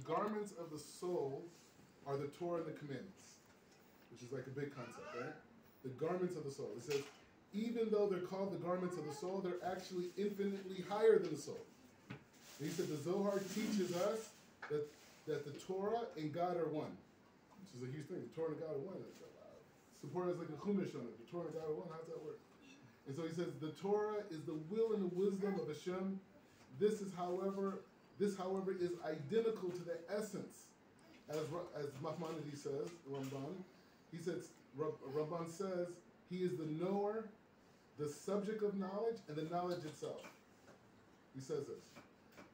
garments of the soul are the Torah and the commandments, which is like a big concept, right? The garments of the soul. It says, even though they're called the garments of the soul, they're actually infinitely higher than the soul. And he said the Zohar teaches us that the Torah and God are one, which is a huge thing. The Torah and God are one. Support has like a chumash on it. The Torah and God are one. How does that work? And so he says the Torah is the will and the wisdom of Hashem. This, however, is identical to the essence, as Maimonides says, Ramban. He says, Ramban says, he is the knower, the subject of knowledge, and the knowledge itself. He says this.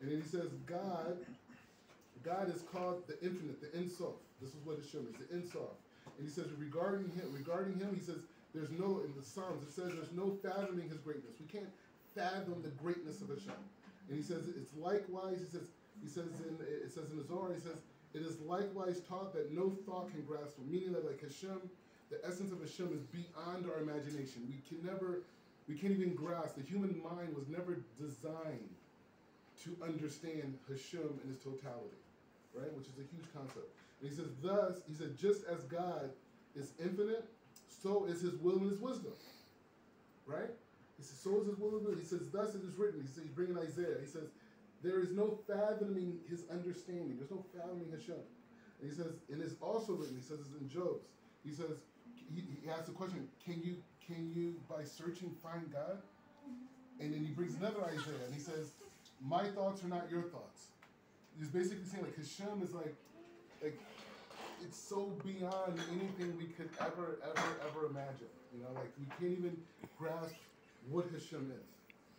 And then he says, God is called the infinite, the Ein Sof. This is what Hashem is, the Ein Sof. And he says, regarding him, he says, there's no, in the Psalms, it says there's no fathoming his greatness. We can't fathom the greatness of Hashem. And he says, it's likewise, it says in the Zohar, he says, it is likewise taught that no thought can grasp it, meaning that like Hashem, the essence of Hashem is beyond our imagination. We can't even grasp. The human mind was never designed to understand Hashem in its totality, right? Which is a huge concept. And he says, thus, he said, just as God is infinite, so is his will and his wisdom, right? He says, so is his will and wisdom. He says, thus it is written. He says, he's bringing Isaiah. He says, there is no fathoming his understanding. There's no fathoming Hashem. And he says, and it's also written, he says it's in Job's. He says, he asks the question, can you by searching find God? And then he brings another Isaiah and he says, my thoughts are not your thoughts. He's basically saying like Hashem is like it's so beyond anything we could ever imagine. You know, like we can't even grasp what Hashem is.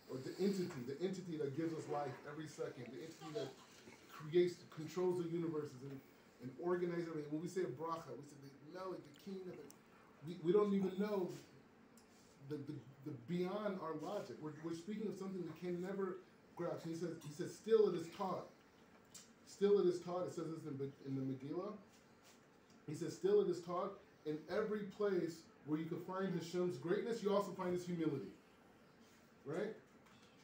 Or the entity that gives us life every second, the entity that controls the universes and organizes everything. When we say a bracha, we say the melech, the king of it. We don't even know the beyond our logic. We're speaking of something we can never grasp. He says, still it is taught. Still it is taught. It says this in the Megillah. He says, still it is taught in every place where you can find Hashem's greatness, you also find his humility. Right?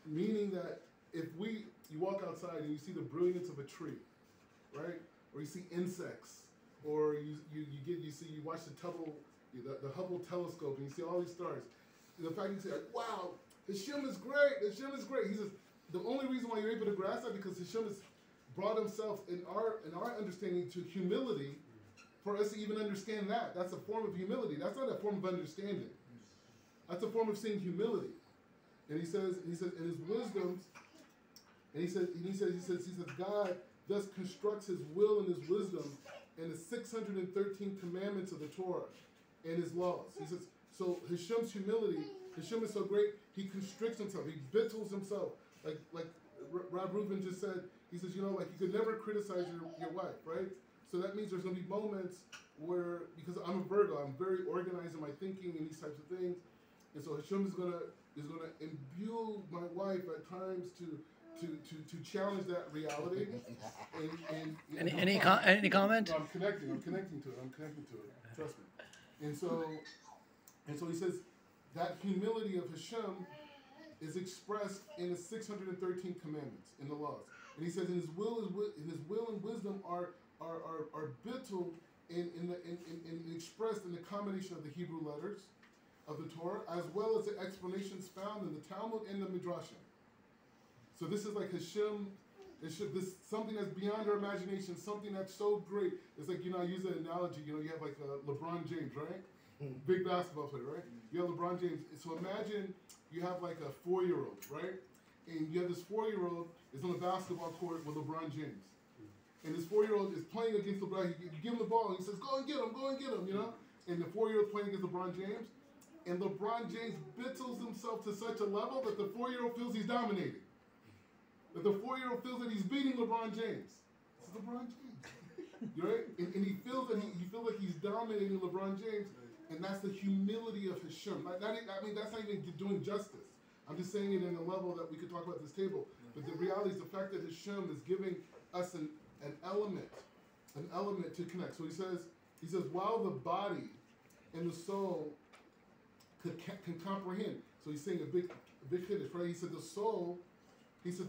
Meaning that if you walk outside and you see the brilliance of a tree, right? Or you see insects, or you watch the Hubble telescope and you see all these stars. The fact you say, like, wow, Hashem is great, Hashem is great. He says, the only reason why you're able to grasp that because Hashem has brought himself in our understanding to humility for us to even understand that. That's a form of humility. That's not a form of understanding. That's a form of seeing humility. And he says, in his wisdoms, and he says, God thus constructs his will and his wisdom in the 613 commandments of the Torah and his laws. He says, so Hashem's humility, Hashem is so great, he constricts himself, he bittles himself. Like Rob Rubin just said, he says, you know, like you could never criticize your wife, right? So that means there's going to be moments where, because I'm a Virgo, I'm very organized in my thinking and these types of things. And so Hashem is gonna imbue my wife at times to challenge that reality. Any comment? No, I'm connecting to it. Trust me. And so he says that humility of Hashem is expressed in the 613 commandments in the laws. And he says in his will and wisdom are bittul and expressed in the combination of the Hebrew letters of the Torah, as well as the explanations found in the Talmud and the Midrashim. So this is like Hashem, this something that's beyond our imagination, something that's so great. It's like, I use an analogy, you have like LeBron James, right? Big basketball player, right? You have LeBron James. So imagine you have like a 4-year-old, right? And you have this 4-year-old is on the basketball court with LeBron James. And this 4-year-old is playing against LeBron. You give him the ball and he says, go and get him, And the 4-year-old playing against LeBron James. And LeBron James bittles himself to such a level that the 4-year-old feels he's dominating. That the 4-year-old feels that he's beating LeBron James. It's LeBron James. Right? And he feels that he feels like he's dominating LeBron James. And that's the humility of Hashem. That's not even doing justice. I'm just saying it in a level that we could talk about at this table. But the reality is the fact that Hashem is giving us an element to connect. So he says, while the body and the soul can comprehend. So he's saying a big chiddush, right? He said the soul, he said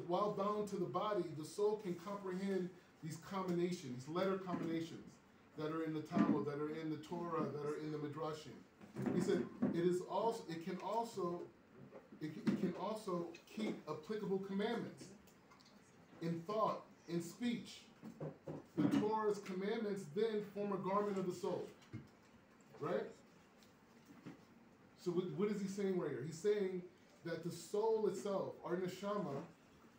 while bound to the body, the soul can comprehend these combinations, these letter combinations that are in the Talmud, that are in the Torah, that are in the Midrashim. He said it can also keep applicable commandments in thought, in speech. The Torah's commandments then form a garment of the soul. Right? So what is he saying right here? He's saying that the soul itself, our neshama,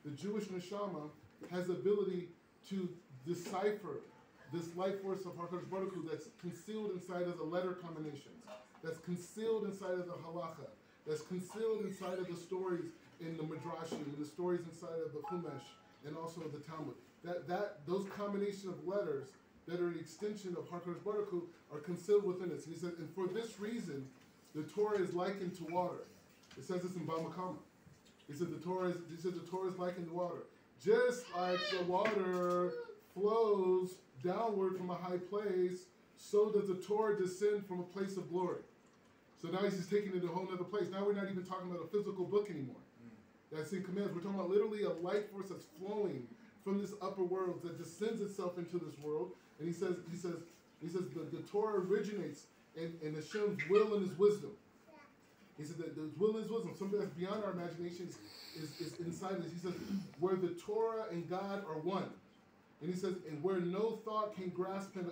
the Jewish neshama, has the ability to decipher this life force of HaKadosh Baruch Hu that's concealed inside of the letter combinations, that's concealed inside of the halacha, that's concealed inside of the stories in the Midrashim, and the stories inside of the Chumash, and also the Talmud. Those combination of letters that are an extension of HaKadosh Baruch Hu are concealed within us. And he said, and for this reason, the Torah is likened to water. It says this in Bamakama. He said the Torah is likened to water. Just like the water flows downward from a high place, so does the Torah descend from a place of glory. So now he's just taking it to a whole other place. Now we're not even talking about a physical book anymore. That's in commands. We're talking about literally a light force that's flowing from this upper world that descends itself into this world. And he says the Torah originates in Hashem's will and His wisdom. He said that the will and His wisdom, something that's beyond our imaginations, is inside us. He says where the Torah and God are one. And he says, and where no thought can grasp at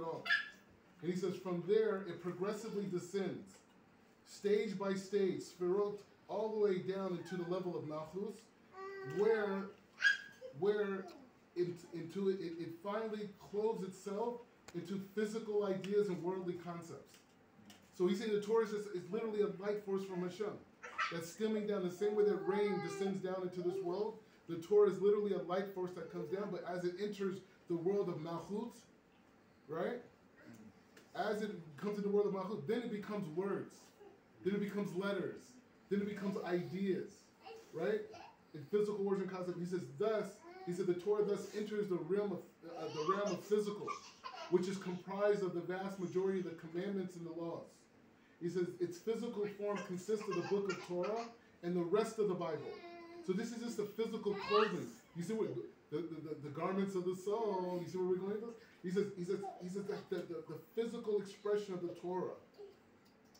all. And he says, from there it progressively descends, stage by stage, spherot, all the way down into the level of Malchus, where it finally clothes itself into physical ideas and worldly concepts. So he's saying the Torah is literally a light force from Hashem that's stemming down the same way that rain descends down into this world. The Torah is literally a light force that comes down, but as it enters the world of Malchut, right? As it comes to the world of Malchut, then it becomes words, then it becomes letters, then it becomes ideas, right? In physical words and concepts, he said the Torah thus enters the realm of physical, which is comprised of the vast majority of the commandments and the laws. He says its physical form consists of the book of Torah and the rest of the Bible. So this is just the physical clothing. You see what the garments of the soul. You see where we're going with this? He says that the physical expression of the Torah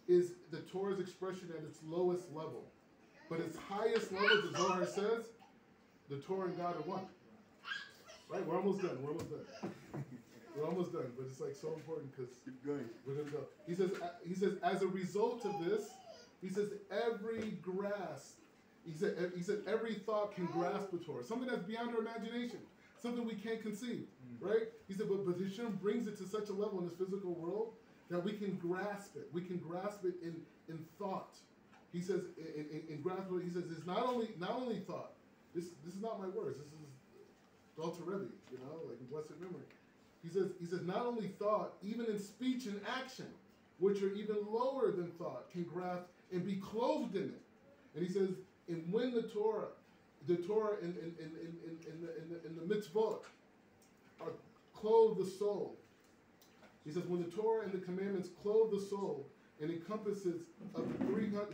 is the Torah's expression at its lowest level. But its highest level, the Zohar says, the Torah and God are one. Right? We're almost done. We're almost done, but it's like so important because we're going to go. He says, as a result of this, he says every grasp, he said every thought can grasp the Torah. Something that's beyond our imagination. Something we can't conceive. Right? He said, but Hashem brings it to such a level in this physical world that we can grasp it. We can grasp it in thought. He says, in grasp it, he says, it's not only thought. This is not my words. This is Dalton Rebbe, like in blessed memory. He says, not only thought, even in speech and action, which are even lower than thought, can grasp and be clothed in it. And he says, and when the Torah in the mitzvot are clothe the soul. He says, when the Torah and the commandments clothe the soul and encompasses of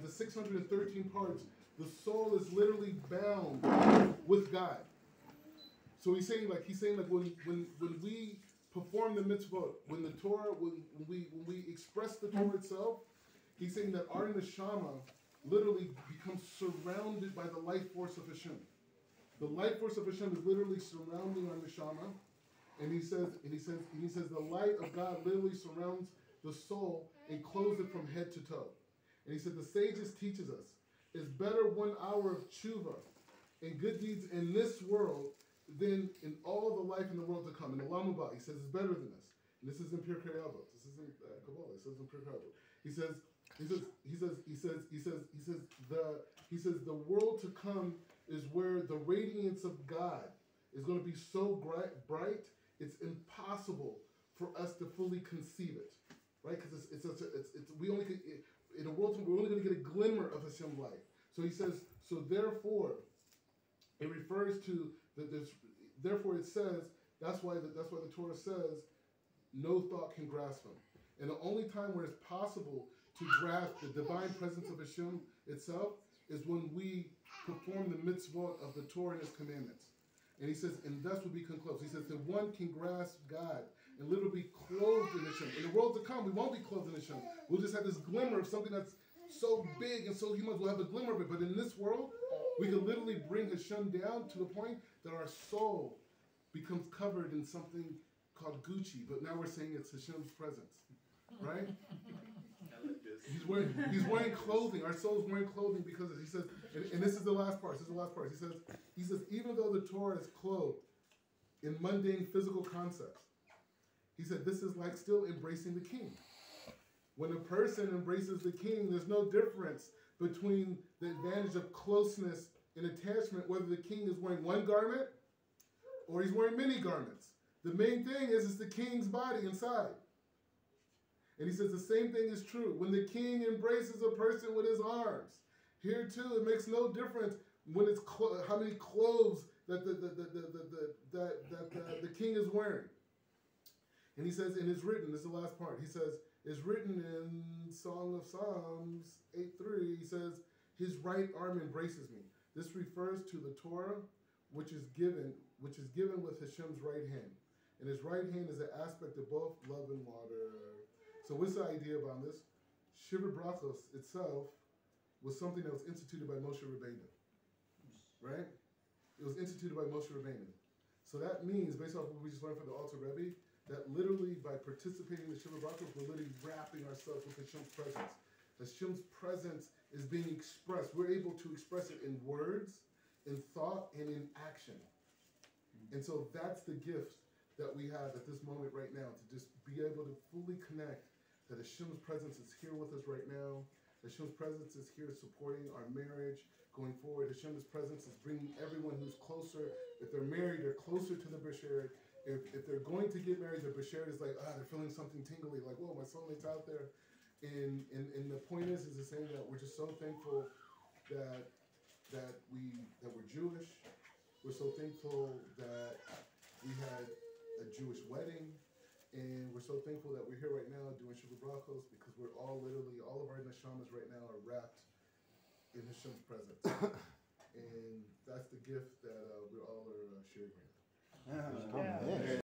the 613 parts, the soul is literally bound with God. So he's saying like when we perform the mitzvot, when the Torah, when we express the Torah itself, he's saying that our neshama literally becomes surrounded by the life force of Hashem. The life force of Hashem is literally surrounding our neshama, and he says the light of God literally surrounds the soul and clothes it from head to toe. And he said the sages teaches us it's better 1 hour of tshuva and good deeds in this world than in all the life in the world to come. In the Olam Haba, he says it's better than this. And this is in Pirkei Avot. This isn't Kabbalah. It says in Pirkei Avot. He says the world to come is where the radiance of God is going to be so bright it's impossible for us to fully conceive it, right? Because we only could, in a world we're only going to get a glimmer of Hashem light. So he says, so therefore, it refers to therefore it says that's why the Torah says no thought can grasp him. And the only time where it's possible to grasp the divine presence of Hashem itself is when we perform the mitzvot of the Torah and His commandments. And he says, and thus will become close. He says, the one can grasp God and literally be clothed in Hashem. In the world to come, we won't be clothed in Hashem. We'll just have this glimmer of something that's so big and so huge. We'll have a glimmer of it. But in this world, we can literally bring Hashem down to the point that our soul becomes covered in something called Gucci. But now we're saying it's Hashem's presence, right? He's wearing clothing. Our soul's wearing clothing because he says, and this is the last part. This is the last part. He says, even though the Torah is clothed in mundane physical concepts, he said this is like still embracing the king. When a person embraces the king, there's no difference between the advantage of closeness and attachment, whether the king is wearing one garment or he's wearing many garments. The main thing is it's the king's body inside. And he says the same thing is true. When the king embraces a person with his arms, here too, it makes no difference when it's how many clothes that the king is wearing. And he says, and it's written, this is the last part, he says, it's written in Song of Psalms 8:3, he says, his right arm embraces me. This refers to the Torah, which is given with Hashem's right hand. And his right hand is an aspect of both love and water. So what's the idea about this? Sheva brachos itself was something that was instituted by Moshe Rabbeinu, right? It was instituted by Moshe Rabbeinu. So that means, based off what we just learned from the Alter Rebbe, that literally by participating in the Sheva brachos, we're literally wrapping ourselves with Hashem's presence. Hashem's presence is being expressed. We're able to express it in words, in thought, and in action. And so that's the gift that we have at this moment right now, to just be able to fully connect that Hashem's presence is here with us right now. Hashem's presence is here supporting our marriage going forward. Hashem's presence is bringing everyone who's closer. If they're married, they're closer to the B'Sher. If they're going to get married, the B'Sher is like, they're feeling something tingly, like, whoa, my soulmate's out there. And the point is to say that we're just so thankful that we're Jewish. We're so thankful that we had a Jewish wedding, and we're so thankful that we're here right now doing Sheva brachos, because we're all of our neshamas right now are wrapped in Hashem's presence. And that's the gift that we all are sharing right now. Yeah.